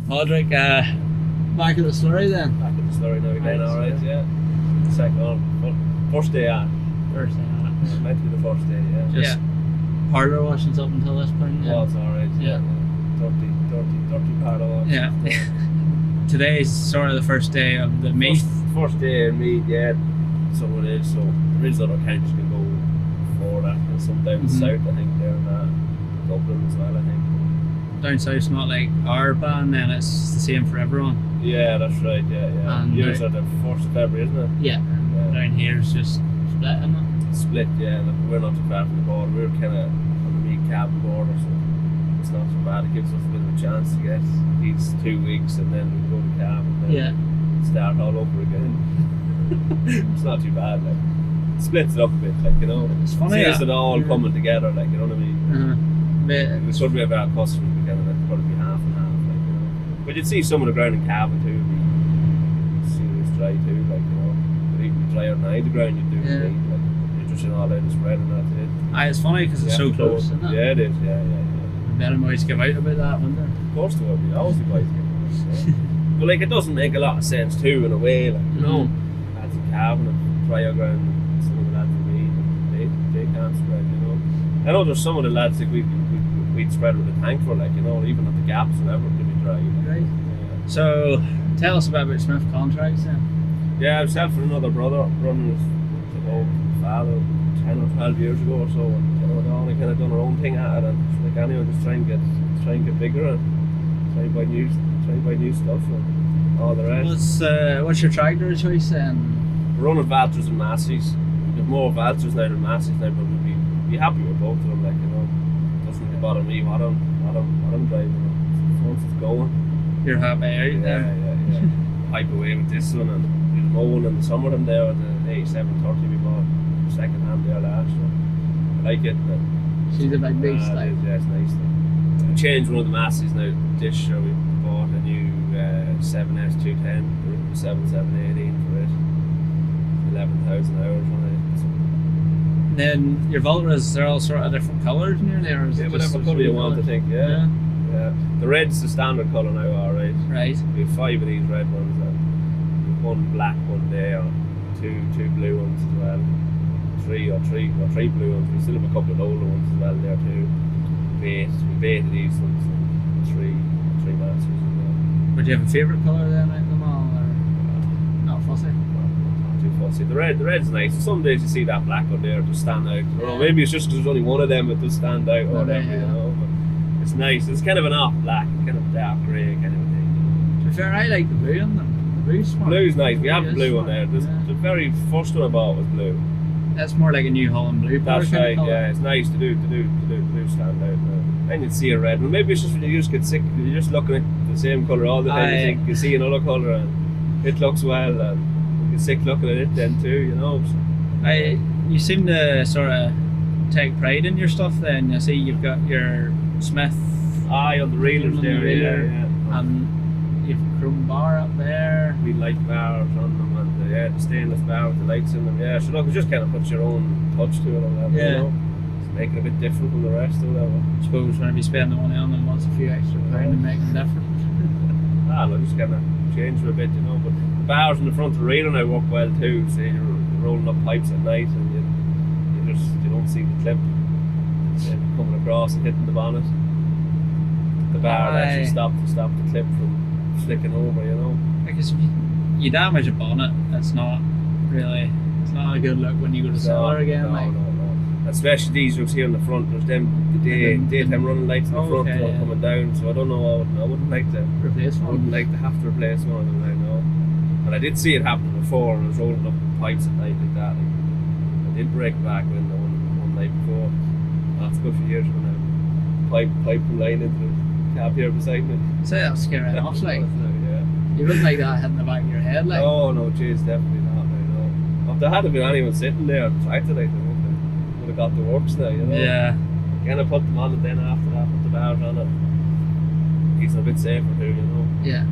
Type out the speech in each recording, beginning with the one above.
Padraig, back at the slurry then? Back at the slurry now again, Right, alright, so- yeah. Second on, first day on. First day on it. It meant to be the first day, yeah. Just parlour washings up until this point. Well, it's alright, Yeah. Dirty parlour wash. Yeah. Today's sort of the first day of the meet. First day of meet, yeah. So it is, so there is other counties can go for that, and some down south, I think, there and Dublin as well, I think. Down south's not like our ban, then it's the same for everyone. Yeah, that's right, yeah. And Yours are the 1st of February, isn't it? Yeah. Down here it's just split, isn't it? Split, yeah. Look, we're not too far from the border. We're kind of on the meat cabin border, so it's not so bad. It gives us a bit of a chance to get these 2 weeks, and then we go to cab and then start all over again. It's not too bad, like. It splits it up a bit, like, you know. It's funny. It's it all coming together, like, you know what I mean? We should be about customers together, that'd probably be half and half, like, you know. But you'd see some of the ground in cabin too, you'd see it's dry too, like, you know. But even drier than the ground you'd do meat, like, you're just in all out of spread and that's it. It's funny because it's so close, isn't it? Yeah, it is, yeah. Better always give out about that, wouldn't there? Of course there will be, always the guys give out. But like, it doesn't make a lot of sense too, in a way, like, you know. Lads in cabin and drier ground, and some of the lads in meat, they can't spread, you know. I know there's some of the lads that we'd spread with a tank for, like, you know, even at the gaps and everything to be dry. Right. Yeah. So, tell us about Smith contracts then. Yeah, I was helping another brother running his old father 10 or 12 years ago or so, and you know, they only kind of done their own thing at it, and like anyone just try and get bigger and try and buy new stuff and all the rest. What's your tractor choice then? We're running Valters and Masseys. We have more Valters now than Masseys now, but we'd be happy with both of them, like, you know. It doesn't really bother me what I'm driving. Once it's going. You're happy out then? Yeah. Hype away with this one, and we had one in the summer in there with the 8730 we bought second hand there last year. I like it. She's a big beast, like. Yeah, it's nice. We changed one of the Masseys now this year. We bought a new 7S210, 7718 for it. 11,000 hours on it. Then your Voltras, they're all sort of different colours nearly, or is it just whatever colour you want, I think, yeah. The red's the standard colour now, alright. Right. We have 5 of these red ones, and we have one black one there, two blue ones as well. Three blue ones. We still have a couple of older ones as well there too. We bait these ones, and three Masters as well. Would you have a favourite colour then out of them all, or not fussy? Too fussy. The red's nice. Some days you see that black one there just stand out. Or maybe it's just because there's only one of them that does stand out or whatever, you know. But it's nice. It's kind of an off black, kind of dark grey kind of thing. To be fair, I like the blue in them. The blue's smart. Blue's nice. We have the blue one there. The very first one I bought was blue. That's more like a New Holland blue. That's right. Yeah, it's nice to do blue stand out. And you'd see a red one. Maybe it's just when you just get sick. You're just looking at the same colour all the time. You think you see another colour and it looks well. And sick looking at it then too, you know. You seem to sort of take pride in your stuff then. You see you've got your Smith on the reelers there, yeah. And you've chrome bar up there. We light bars on them, and the stainless bar with the lights in them, yeah. So look, it just kind of puts your own touch to it or whatever, you know. It's making it a bit different from the rest or whatever. I suppose whenever you spend the money on them, wants a few extra pound to make them different. Look, just kind of change them a bit, you know, but the bars in the front of the railing now work well too. So you're rolling up pipes at night and you don't see the clip coming across and hitting the bonnet. The bar actually stop the clip from flicking over, you know. Because if you damage a bonnet, it's not a good look when you go to sell her again. No. Especially these looks here in the front. There's them daytime running lights in the front coming down. So I don't know. I wouldn't like to replace one. I wouldn't like to have to replace one of them right now. And I did see it happen before, and I was rolling up pipes at night like that. I did break a back window one night before. That's a good few years ago now. Pipe from line into the cab here beside me. So that was scary enough, like. Yeah. You wouldn't like that hitting the back of your head, like. Oh no, jeez, definitely not. No. If there had been anyone sitting there trying to like, they would have got the works now, you know. Yeah. Kind of put them on, and then after that, put the bars on it. He's a bit safer too, you know. Yeah.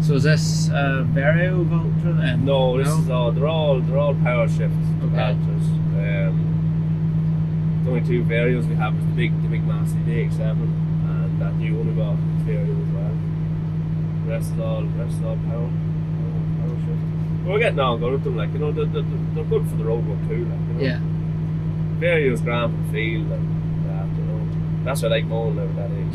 So is this Vario Voltra then? No, this is all. They're all power shift Voltras. The only two Varios we have is the big Massey DX7 and that new one we bought is Vario as well. The rest is all power shift. But we're getting on good with them, like, you know, they're good for the road work too, like, you know. Yeah. Various grand for the field and that, you know. That's what I like mowing now at that age.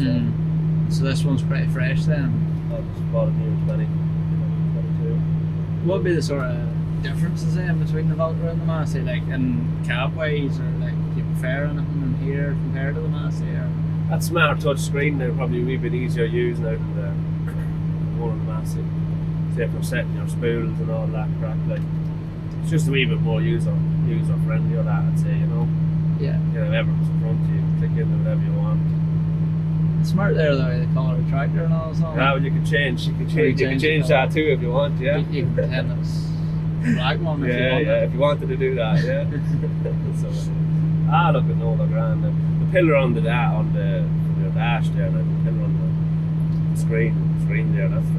So this one's pretty fresh then. I just bought it new in 2022. What would be the sort of differences then between the Valtra and the Massey, like in cab wise, or like do you prefer anything in here compared to the Massey? Or? That smart touch screen now probably a wee bit easier to use now than the one on the Massey. Say for setting your spools and all that crap, like it's just a wee bit more user friendly or that, I'd say, you know. Yeah. You know, everything's in front of you, click into whatever you want. It's smart there though, the colour of the tractor and all that. Yeah, well, you can change that too if you want, yeah. You can pretend it's a black one if you want. Yeah, if you wanted to do that, yeah. So, look at no, they're grand. The pillar on the dash there, like the pillar on the screen there, that's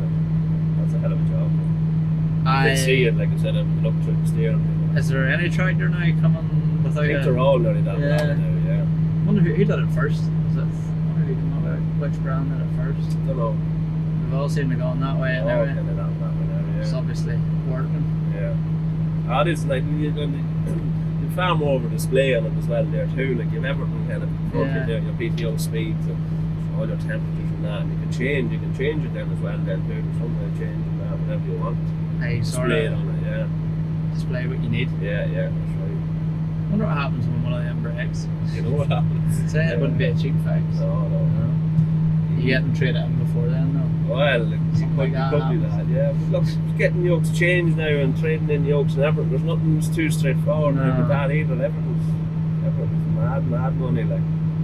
a hell of a job. You can see it, like I said, look through the steering wheel. Is there any tractor now coming without I think they're all nearly that now, yeah. I wonder who did it first. I wonder who came up with which brand did it first. I don't know. We've all seemed to go on that way anyway. That way now, yeah. It's obviously working. Yeah. It is like you far more of a display on it as well there too. Like you've everything kind of your PTO speeds and all your temperatures and that, and you can change it then as well then too. There's some way of changing that whatever you want. Display it on it, yeah. Display what you need. Yeah, that's right. I wonder what happens when one of them breaks. You know what happens? Say it wouldn't be a cheap fix. No. You get them traded in before then though. Well, you could do that, yeah. But look, getting yokes changed now and trading in yokes and everything, there's nothing that's too straightforward with that either. Everything's mad money. Like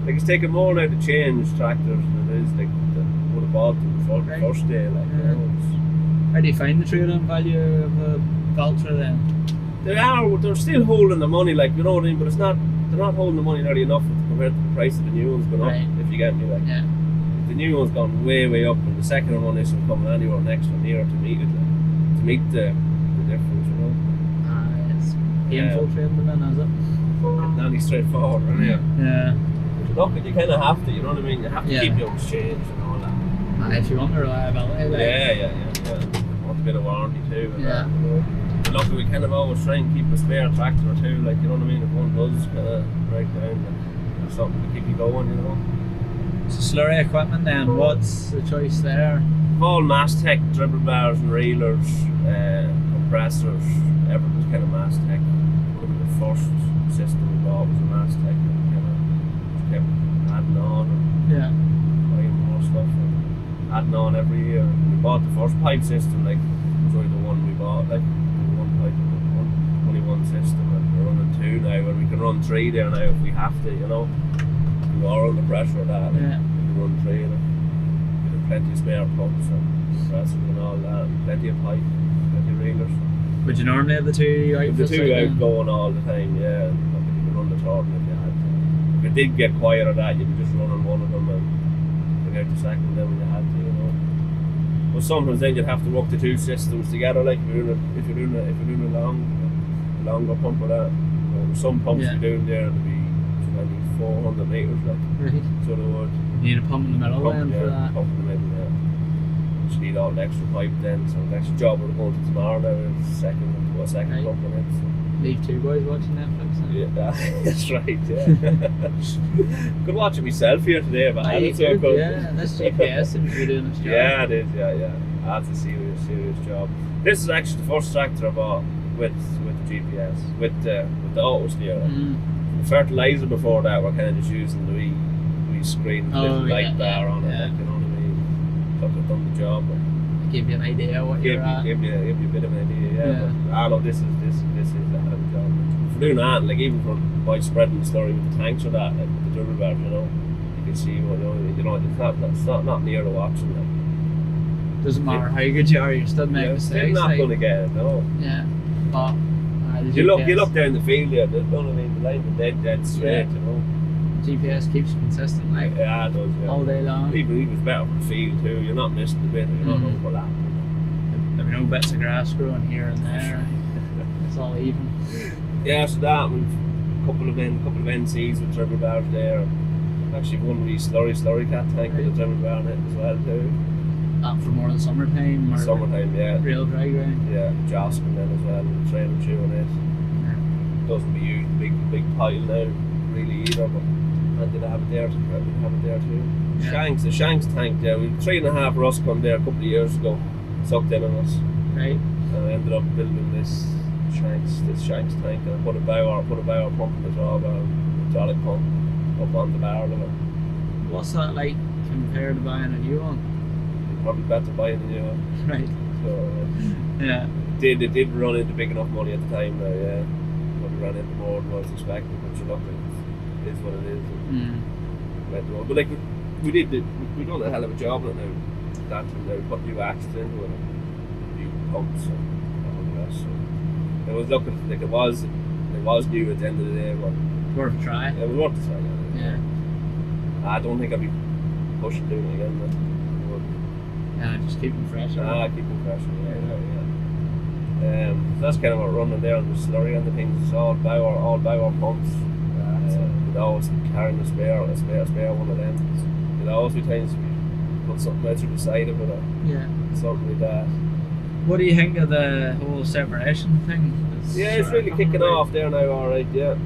it's taking more now to change tractors than it is like that would have bought them before the first day. Like, you know, how do you find the trade-in value of a Valtra then? They're still holding the money, like, you know what I mean, but they're not holding the money nearly enough compared to the price of the new ones going up, if you get me, like. Yeah. The new one's gone way up, and the second one isn't coming anywhere next one near to meet it, like, to meet the difference, you know. It's painful trading them in, is it? Not any straightforward, isn't it? Yeah. Look, you kind of have to, you know what I mean? You have to keep your exchange and all that. If you want the reliability, like. Yeah. Want a bit of warranty too. And yeah. That, you know. But look, we kind of always try and keep a spare tractor or two, like, you know what I mean? If one does kind of break down, there's something to keep you going, you know. So slurry equipment then, what's the choice there? All Masstec, dribble bars and reelers, compressors, everything's kind of Masstec. The first system we bought was a Masstec, and kind of kept adding on and buying more stuff and adding on every year. We bought the first pipe system, like, was only the one we bought, like, one pipe, only one system, and we're running two now, and we can run three there now if we have to, you know. We are under pressure of that, like, we can run three, like, we have plenty of spare pumps and compressors and all that, and plenty of pipe, plenty of reelers. Would you normally have the two out? The two out going all the time, yeah, and you can run the turtle if you had to. If it did get quiet or that, you could just run on one of them and bring out the second then when you had to, you know. But sometimes then you'd have to work the two systems together, like if you're doing a longer pump or that. You know, some pumps you're doing there would be 400 metres, like. Right. So they would. You need a pump in the middle then for that? Pump in the middle, yeah. Just need all the extra pipe then, so the extra job we're going to tomorrow now is a second pump in it. So. Leave two boys watching Netflix then? Yeah, that's right, yeah. Could watch it myself here today, but Yeah, this GPS seems to be doing its job. Yeah, it is, yeah. That's a serious job. This is actually the first tractor I bought with the GPS, with the auto steer. The fertilizer before that, we're kind of just using the wee screen, little light bar on it, like, you know what I mean? Thought I'd done the job. Give you an idea what you're at. Give you a bit of an idea, yeah. But I know this is a hell of a job. For doing that, like even by spreading the slurry with the tanks or that, like with the dribble bars, you know, you can see what it's not near the watching. Like. Doesn't matter how good you are, you still make mistakes. You're not going to get it, no. Yeah, but you look down the field there, you know what I mean? The line is dead straight, you know. GPS keeps you consistent, like. Yeah, it does, yeah. All day long. Even it's better for the field too. You're not missing the bit. You're not overlapping. There'll be no bits of grass growing here and there. It's all even. Yeah, so that we've a couple of NCs with dribble bars there. Actually, one wee slurry cat tank with a dribble bar in it as well too. That for more of the summertime or Summertime, yeah. real dry ground. Yeah, GRASSMEN then as well, and trailing through on it. Doesn't be used big pile now, really either, but I did have it there too. Yeah. The Shanks tank there, we 3.5 Rust come there a couple of years ago, sucked in on us. Right. And I ended up building this Shanks tank, and I put a Bauer pump in the top, a hydraulic pump up on the barrel of it. What's that like compared to buying a new one? Probably better buying a new one. Right. So Yeah. it did run into big enough money at the time now, yeah. Probably ran into more than I was expecting, but you're lucky. It is what it is. But like we done a hell of a job on it now. That now we put new axles into it, new pumps and all the rest. So it was looking like it was new at the end of the day, but Worth a try. it was worth a try. Yeah. I don't think I'd be pushing doing it again. Yeah, just keep them fresh. Keep them fresh. Yeah. So that's kind of what we're running there on the slurry and the things. It's all Bauer pumps. We'd always carrying a spare one of them. There'd always be times we put something out through the side of it or something like that. What do you think of the whole separation thing? It's really kicking off there now, alright, yeah.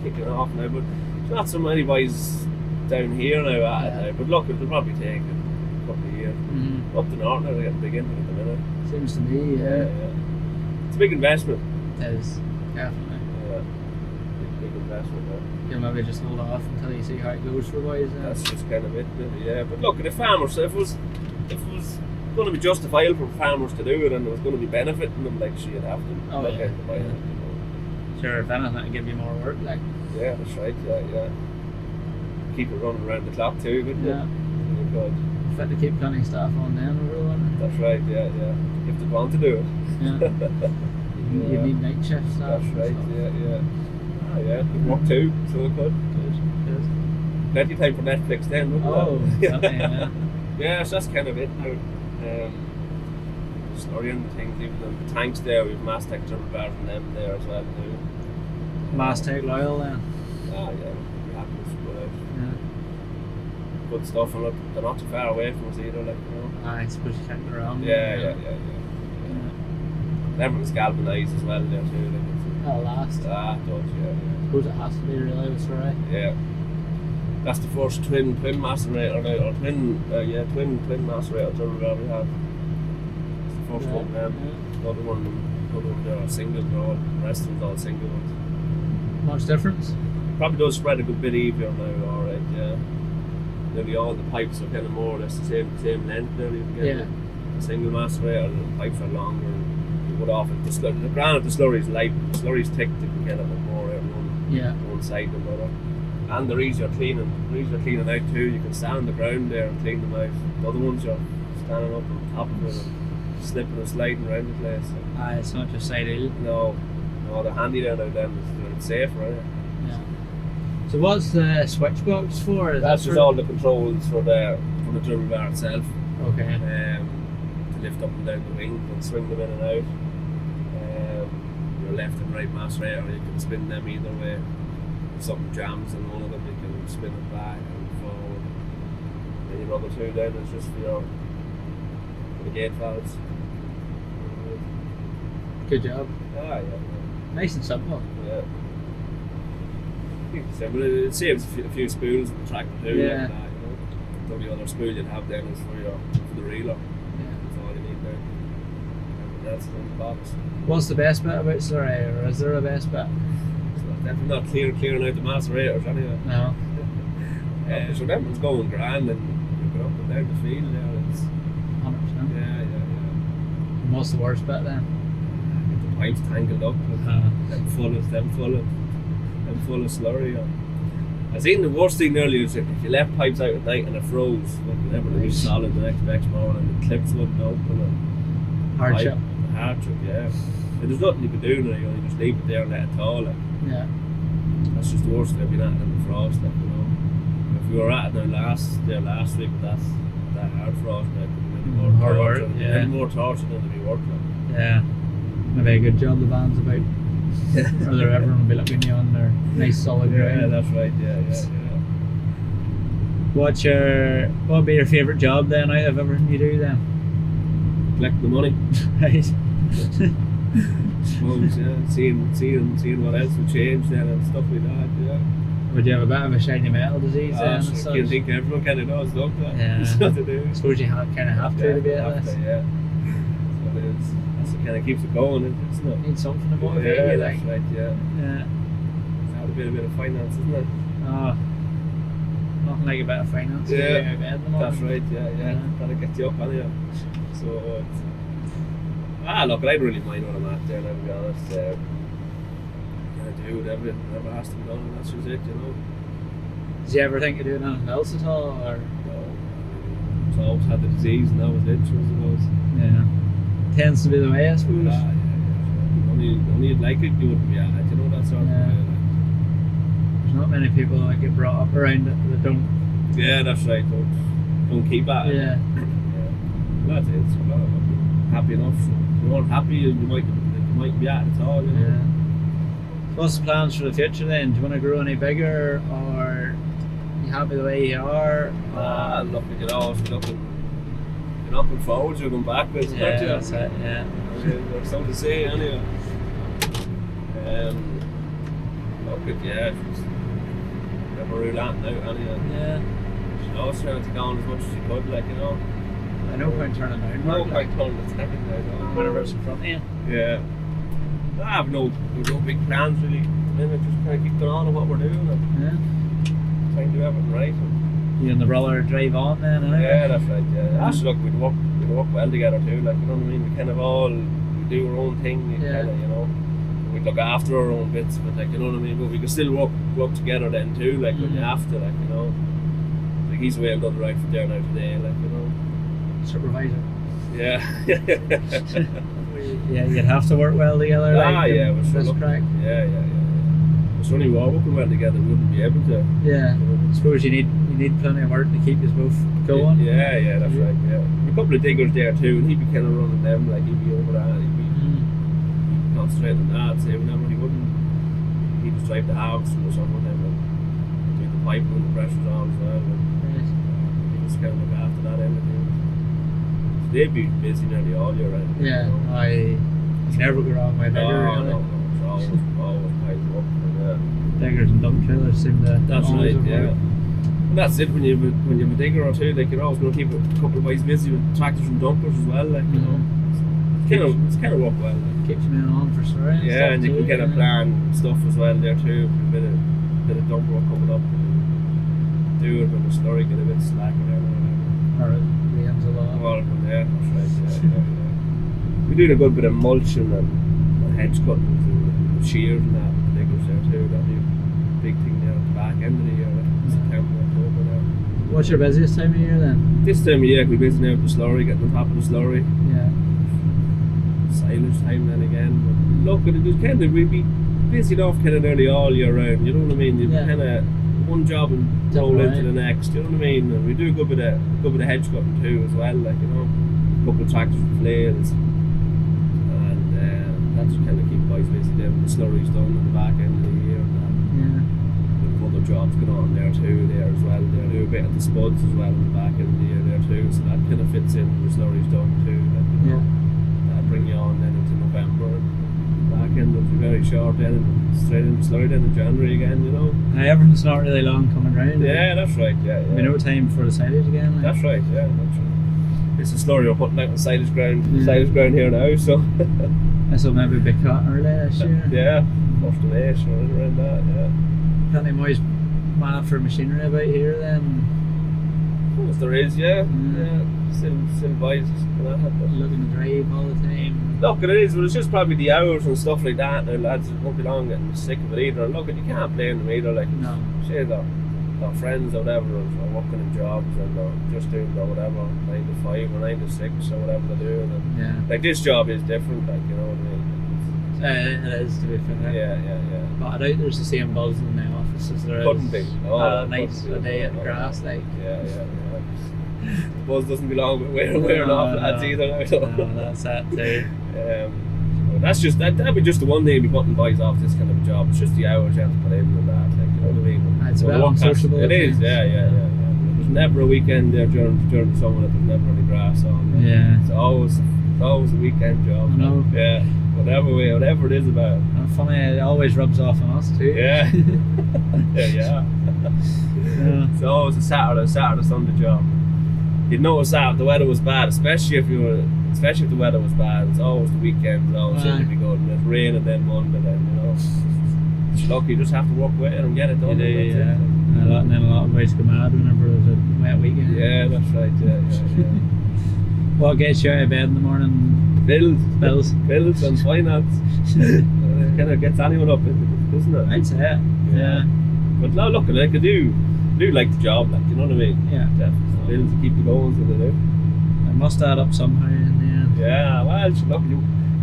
Kicking off now, but there's not so many boys down here now at it now. But look, it'll probably take a couple of years. Up the north now, they're getting big into it at the minute. Seems to me, yeah. It's a big investment. It is, definitely. Yeah. Big investment now. You'll maybe just hold off until you see how it goes for boys. That's just kind of it, really, yeah. But look, the farmers, if it was going to be justifiable for farmers to do it and it was going to be benefiting them, like she'd have to look out to buy it. Sure, if anything, it'll give you more work, like. Yeah, that's right, yeah. Keep it running around the clock too, wouldn't it? Good. Fit to keep plenty of staff on then over one. That's right, yeah. If they want to do it. Yeah. You need night shift staff. That's right, yeah. Could work too, so it could. Good. Plenty of time for Netflix then, wouldn't it? Yeah. Yeah, so that's kind of it now. Slurry and the things, even the tanks there, we've Massey Dribble from them there as well too. Massey loyal then? Yeah, we have to put out. Yeah. Good stuff, and look, they're not too far away from us either, like, you know. I suppose you can't go around. Yeah. Everyone's galvanised as well there too. Like, that'll last. It does, yeah. I suppose it has to be really with slurry. Yeah. That's the first twin macerator now, or twin macerator Dribble we have. It's the first one then. Another one there are single, the rest of them's all single ones. Much difference? Probably does spread a good bit easier now, alright, yeah. Nearly all the pipes are kind of more or less the same length now. You can get a single macerator, and the pipes are longer. You would often the slurry's light, the slurry's thick, you can get a bit more out one side than the other. And they're easier cleaning out too. You can stand on the ground there and clean them out. The other ones you're standing up on top of it and slipping and sliding around the place. It's not just ideal. No, they're handy there now then. It's safer, right? Yeah. So what's the switch box for? That's just all the controls for the Dribble bar itself. Okay. To lift up and down the wing and swing them in and out. Your left and right macerator, you can spin them either way. If something jams in one of them, you can spin it back and forward. And your other two down is just for the gate valves. Good job. Yeah. Nice and simple. Yeah. But it saves a few spools in the tractor too. Yeah. Like that, you know. The only other spool you'd have then is for the reeler. Yeah. That's all you need there. Everything else is in the box. What's the best bit about slurry, or is there a best bit? Definitely not clearing out the macerators anyway. No. So that one's going grand and you're going up and down the field there. It's 100%. Yeah. And what's the worst bit then? Get the pipes tangled up with them full of slurry. I seen the worst thing earlier is if you left pipes out at night and it froze, everything would be solid the next morning and the clips wouldn't open and Hardship. Hardship, yeah. There's nothing you can do now, you just leave it there and let it thaw. Like. Yeah. That's just the worst thing I've been at in the frost, like, you know. If we were at it now last week with that hard frost, like, any more torture than to be worked on. Yeah. Maybe a good job the van's about. Or everyone will be looking you on their nice solid ground. Yeah, that's right, yeah. What would be your favourite job then out of everything you do then? Collect the money. Right. Suppose, yeah. Seeing what else will change then and stuff like that, yeah. Would you have a bit of a shiny metal disease then? Sure, I think everyone kind of does, don't they? Yeah. It's not to do. I suppose you kind of have to be at this. Yeah. So it is. That's what kind of keeps it going, isn't it? Need something to motivate Yeah, you, that's like. right, yeah. Yeah. It's a bit of finance, isn't it? Oh, nothing like a bit of finance. Yeah. In bed in the morning. That's right, yeah. That'll get you up anyway. So, look, I don't really mind what I'm at there, to be honest. Kind of do whatever has to be done, and that's just it, you know. Did you ever think of doing anything else at all? Or? No. So I always had the disease, and that was it, I suppose. Yeah. Tends to be the way, I suppose. Yeah. Only you'd like it, you wouldn't be at it, you know, that sort of way. Like. There's not many people that get brought up around it that don't. Yeah, that's right, don't keep at it. Yeah. Well, that's it, so happy enough. So if you aren't happy, you might be at it all, you know. Yeah. What's the plans for the future then? Do you want to grow any bigger, or are you happy the way you are? Look, you know, if you're looking forwards, you're going backwards. Yeah, that's it, yeah. There's something to say anyway. Look at, just never rule that out anyway. Yeah. You know, it's trying to take on as much as you could, like, you know. No point turning down. No point turning the second down. Whenever it's in front of you. Yeah. I have no big plans really. Just kind of keep going on with what we're doing and trying to do everything right. You and the brother drive on then, anyway? Yeah, that's right. Yeah. Actually, look, we'd work well together too. Like, you know what I mean? We kind of all do our own thing. Yeah. Kinda, you know. We look after our own bits, but like, you know what I mean. But we can still work together then too. Like when you have to, like, you know. Like he's way done right for there now today. Like, you know. Supervisor. Yeah. Yeah, you'd have to work well together. Yeah, we're this sure crack. Yeah. It's only we were working well together, we wouldn't be able to. Yeah. I suppose you need plenty of work to keep you both going. Yeah, that's right. Yeah. A couple of diggers there too, and he'd be kind of running them. Like he'd be over that, he'd be concentrating on that. Say whenever he'd just drive the house or something with them, and do the piping and the pressures on as well. And he was kind of look after that end of things. They'd be busy nearly all year round. Yeah, you know? I never go wrong with digger. No, it's always piles up. Diggers and dump trailers seem to. That's always right, avoid. And that's it when you have a digger or two. Like you're always going to keep a couple of guys busy with tractors and dumpers as well. Like you know, it's kind of work well. Like. Keeps me on for sure. Yeah, and you can kind of plan stuff as well there too. A bit of dump work coming up. Do it when the slurry get a bit slack or whatever. Or it rains a lot. Well, yeah, that's right. Yeah. We do a good bit of mulching and hedge cutting and shears and that. Diggers there too. That'd be a big thing there at the back end of the year, like September, October there. What's your busiest time of year then? This time of year we're busy now with the slurry, getting on top of the slurry. Yeah. Silage time then again. But look, we'd be busy enough kind of nearly all year round, you know what I mean? You'd kind of one job and roll into the next, you know what I mean? And we do a good bit of hedge cutting too as well, like, you know. A couple of tractors with flails. And that's kind of keep guys busy then when the slurry's done at the back end of the year and that. Yeah. There's other jobs going on there too there as well. They do a bit of the spuds as well at the back end of the year there too, so that kind of fits in when the slurry's done too. Like, you know. That'll bring you on then into November. Back end will be very short then, and straight into slurry then in January again, you know. Everything's not really long coming round. Yeah, that's right, yeah. We no time for the silage again. Like. That's right, yeah, that's right. It's a slurry we're putting out on silage ground here now, so. This will maybe be cut early this year. Yeah, first of May, so around that, yeah. Plenty more man for machinery about here then. Yes, there is, yeah. Still buys looking to drive all the time. Look, it is, but it's just probably the hours and stuff like that. The lads won't be long getting sick of it either. Look, you can't blame them either. Like, say they're friends or whatever, are working in jobs and they're just doing whatever 9 to 5 or 9 to 6 or whatever they're doing. And like this job is different, like, you know what I mean? It is, to be fair. Yeah. But I doubt there's the same buzz in the office as there Couldn't is. be. Nights a day at grass, like. Yeah. The buzz doesn't belong with wearing off lads either. No, that's that too. That'd be just the one thing we putting boys off this kind of a job. It's just the hours you have to put in and that, like, you know what I mean? It's a bit unsociable. It is, yeah. There's never a weekend there during the summer that there's never any grass on. Yeah. It's always a weekend job. I know. Yeah. Whatever it is about. And funny, it always rubs off on us too. Yeah. yeah. It's always a Saturday Sunday job. You'd notice that if the weather was bad, especially if the weather was bad, it's always the weekend, it's always going to be good. And it's rain and then Monday, then, you know. It's lucky, you just have to work with it and get it done. Yeah. And then a lot of ways go mad whenever there's a wet weekend. Yeah, that's right, yeah. What gets you out of bed in the morning? Bills and finance. Kind of gets anyone up, doesn't it? I'd say it. Yeah. But now look, like I do like the job, like, you know what I mean? Yeah. Definitely. Bills to keep you going, so they do. It must add up somehow in the end. Yeah, well, look, you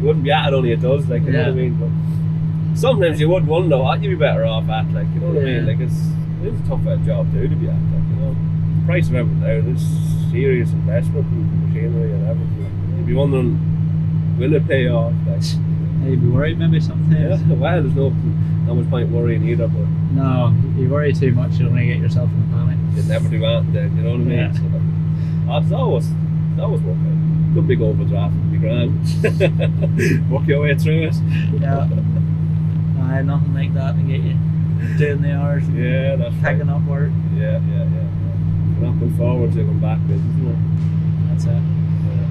wouldn't be at it, only it does, like, you know what I mean? But sometimes you would wonder what you'd be better off at, like, you know what I mean? Like, it's a tough job too to be at, like, you know. The price of everything now, it's serious investment in machinery and everything. You'd be wondering, will it pay off? Like, you'd be worried maybe sometimes. Yeah, well, there's no much point worrying either, but no, you worry too much, you'll only get yourself in a panic. You'd never do that then, you know what I mean? Yeah. So, it's always work out. Good big overdraft would be grand. Work your way through it. Yeah. Nothing like that to get you doing the hours. Yeah, that's picking up work. Yeah. We're not going forward to going backwards, isn't it? That's it. Yeah.